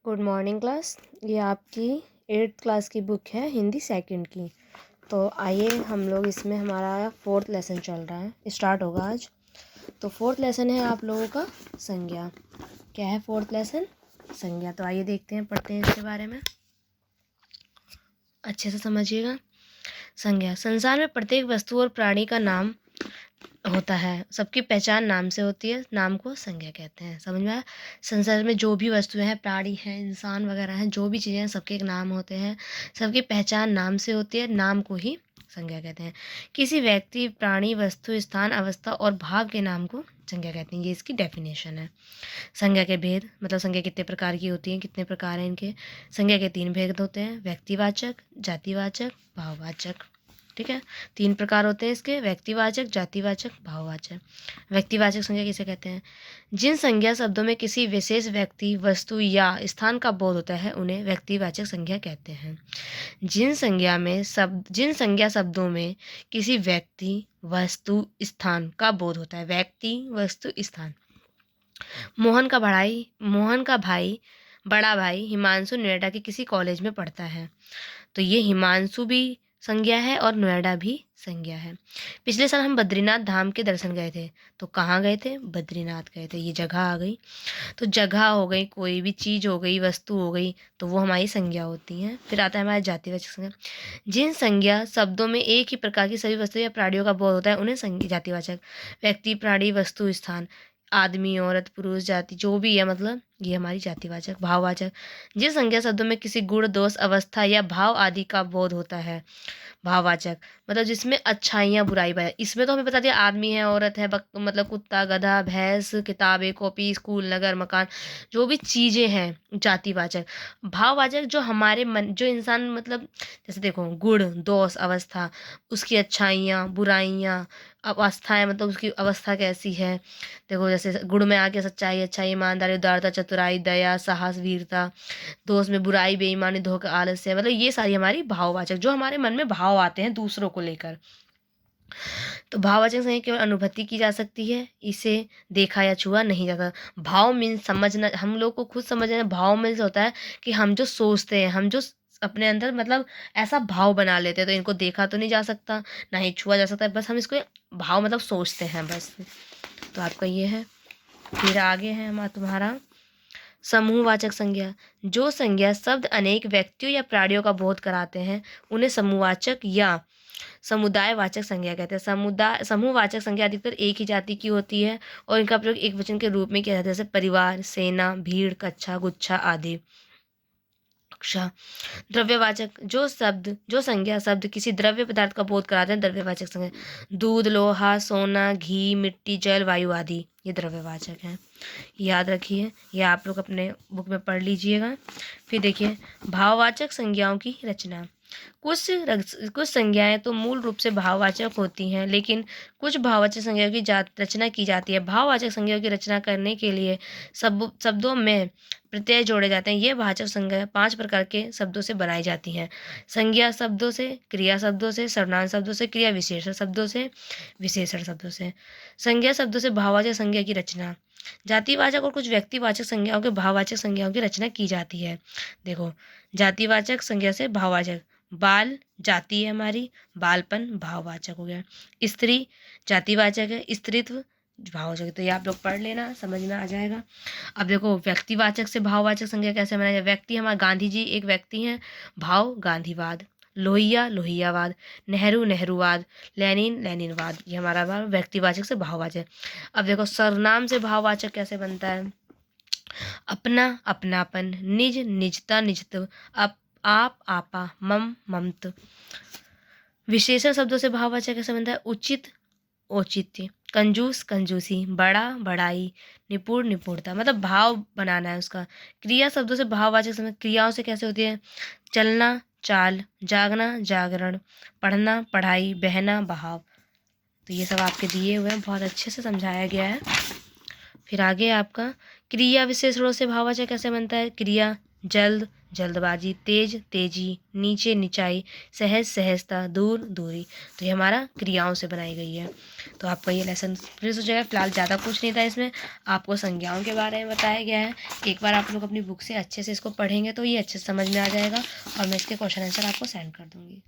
Good morning class. ये आपकी 8th class की बुक है, हिंदी सेकंड की। तो आइए हम लोग इसमें हमारा 4th लेसन चल रहा है, स्टार्ट होगा आज। तो 4th लेसन है आप लोगों का संज्ञा। क्या है 4th लेसन? संज्ञा। तो आइए देखते हैं, पढ़ते हैं इसके बारे में, अच्छे से समझिएगा। संज्ञा। संसार में प्रत्येक वस्तु और प्राणी का नाम होता है, सबकी पहचान नाम से होती है, नाम को संज्ञा कहते हैं। समझ में आया? संसार में जो भी वस्तुएं हैं, प्राणी हैं, इंसान वगैरह हैं, जो भी चीज़ें हैं, सबके एक नाम होते हैं, सबकी पहचान नाम से होती है, नाम को ही संज्ञा कहते हैं। किसी व्यक्ति, प्राणी, वस्तु, स्थान, अवस्था और भाव के नाम को संज्ञा कहते हैं। ये इसकी डेफिनेशन है। संज्ञा के भेद, मतलब संज्ञा कितने प्रकार की होती हैं, कितने प्रकार हैं इनके। संज्ञा के 3 भेद होते हैं, व्यक्तिवाचक, जातिवाचक, भाववाचक। ठीक है, 3 प्रकार होते हैं इसके, व्यक्तिवाचक, जातिवाचक, भाववाचक। व्यक्तिवाचक संज्ञा किसे कहते हैं? जिन संज्ञा शब्दों में किसी विशेष व्यक्ति, वस्तु या स्थान का बोध होता है, उन्हें व्यक्तिवाचक संज्ञा कहते हैं। जिन संज्ञा शब्दों में किसी व्यक्ति, वस्तु, स्थान का बोध होता है, व्यक्ति, वस्तु, स्थान। मोहन का भाई बड़ा भाई हिमांशु नोएडा के किसी कॉलेज में पढ़ता है। तो ये हिमांशु भी संज्ञा है और नोएडा भी संज्ञा है। पिछले साल हम बद्रीनाथ धाम के दर्शन गए थे। तो कहाँ गए थे? बद्रीनाथ गए थे। ये जगह आ गई। तो जगह हो गई, कोई भी चीज़ हो गई, वस्तु हो गई, तो वो हमारी संज्ञा होती हैं। फिर आता है हमारा जातिवाचक संज्ञा। जिन संज्ञा शब्दों में एक ही प्रकार की सभी वस्तु या प्राणियों का बोध होता है, उन्हें जातिवाचक। व्यक्ति, प्राणी, वस्तु, स्थान, आदमी, औरत, पुरुष, जाति, जो भी है, मतलब ये हमारी जातिवाचक। भाववाचक। जिन संज्ञा शब्दों में किसी गुण, दोष, अवस्था या भाव आदि का बोध होता है, भाववाचक। मतलब जिसमें अच्छाइयाँ, बुराई, इसमें तो हमें बता दिया, आदमी है, औरत है, मतलब कुत्ता, गधा, भैंस, किताबें, कॉपी, स्कूल, नगर, मकान, जो भी चीज़ें हैं, जातिवाचक। भाववाचक जो हमारे मन, जो इंसान, मतलब जैसे देखो, गुण, दोष, अवस्था, उसकी अच्छाइयाँ, बुराइयाँ, अवस्थाएं, मतलब उसकी अवस्था कैसी है। देखो जैसे गुण में आके सच्चाई, अच्छाई, ईमानदारी, उदारता, चतुराई, दया, साहस, वीरता। दोस्त में बुराई, बेईमानी, धोखा, आलस्य, मतलब ये सारी हमारी भाववाचक, जो हमारे मन में भाव आते हैं दूसरों को लेकर। तो भाववाचक संज्ञा केवल अनुभूति की जा सकती है, इसे देखा या छुआ नहीं जाता। भाव मीन्स समझना, हम लोग को खुद समझना। भाव मीन्स होता है कि हम जो सोचते हैं, हम जो अपने अंदर, मतलब ऐसा भाव बना लेते हैं। तो इनको देखा तो नहीं जा सकता, ना ही छुआ जा सकता है, बस हम इसको भाव, मतलब सोचते हैं बस। तो आपका ये है। फिर आगे है हमारा तुम्हारा समूहवाचक संज्ञा। जो संज्ञा शब्द अनेक व्यक्तियों या प्राणियों का बोध कराते हैं, उन्हें समूहवाचक या समुदायवाचक संज्ञा कहते हैं। समूहवाचक संज्ञा अधिकतर एक ही जाति की होती है और इनका प्रयोग एक वचन के रूप में किया जाता है, जैसे परिवार, सेना, भीड़, कक्षा, गुच्छा आदि। कक्षा। द्रव्यवाचक। जो संज्ञा शब्द किसी द्रव्य पदार्थ का बोध कराते हैं, द्रव्यवाचक संज्ञा। दूध, लोहा, सोना, घी, मिट्टी, जल, वायु आदि, ये द्रव्यवाचक हैं। याद रखिए, ये आप लोग अपने बुक में पढ़ लीजिएगा। फिर देखिए भाववाचक संज्ञाओं की रचना। कुछ संज्ञाएं तो मूल रूप से भाववाचक होती हैं, लेकिन कुछ भाववाचक संज्ञाओं की रचना की जाती है। भाववाचक संज्ञाओं की रचना करने के लिए शब्दों में प्रत्यय जोड़े जाते हैं। ये भाववाचक संज्ञा 5 प्रकार के शब्दों से बनाई जाती हैं। संज्ञा शब्दों से, क्रिया शब्दों से, सर्वनाम शब्दों से, क्रिया विशेषण शब्दों से, विशेषण शब्दों से। संज्ञा शब्दों से भाववाचक संज्ञा की रचना। जातिवाचक और कुछ व्यक्तिवाचक संज्ञाओं के भाववाचक संज्ञाओं की रचना की जाती है। देखो, जातिवाचक संज्ञा से भाववाचक। बाल जाति है हमारी, बालपन भाववाचक हो गया। स्त्री जातिवाचक है, स्त्रीत्व भाववाचक है। तो ये आप लोग पढ़ लेना, समझ में आ जाएगा। अब देखो व्यक्तिवाचक से भाववाचक संज्ञा कैसे बनाया जाए। व्यक्ति हमारा गांधी जी एक व्यक्ति हैं, भाव गांधीवाद। लोहिया लोहियावाद, नेहरू नेहरूवाद, लेनिन लेनिनवाद, ये हमारा भाव व्यक्तिवाचक से भाववाचक। अब देखो सर्वनाम से भाववाचक कैसे बनता है। अपना अपनापन, निज निजता निजत्व, आप आपा, मम ममत्व। विशेषण शब्दों से भाववाचक कैसे बनता है। उचित औचित्य, कंजूस कंजूसी, बड़ा बड़ाई, निपुण निपुणता, मतलब भाव बनाना है उसका। क्रिया शब्दों से भाववाचक समय क्रियाओं से कैसे होती है। चलना चाल, जागना जागरण, पढ़ना पढ़ाई, बहना बहाव। तो ये सब आपके दिए हुए हैं, बहुत अच्छे से समझाया गया है। फिर आगे आपका क्रिया विशेषणों से भाववाचक कैसे बनता है। क्रिया जल्द जल्दबाजी, तेज तेजी, नीचे नीचाई, सहज सहजता, दूर दूरी। तो ये हमारा क्रियाओं से बनाई गई है। तो आपका ये लेसन फिनिश हो जाएगा। फिलहाल ज़्यादा कुछ नहीं था इसमें, आपको संज्ञाओं के बारे में बताया गया है। एक बार आप लोग अपनी बुक से अच्छे से इसको पढ़ेंगे तो ये अच्छे से समझ में आ जाएगा और मैं इसके क्वेश्चन आंसर आपको सेंड कर दूँगी।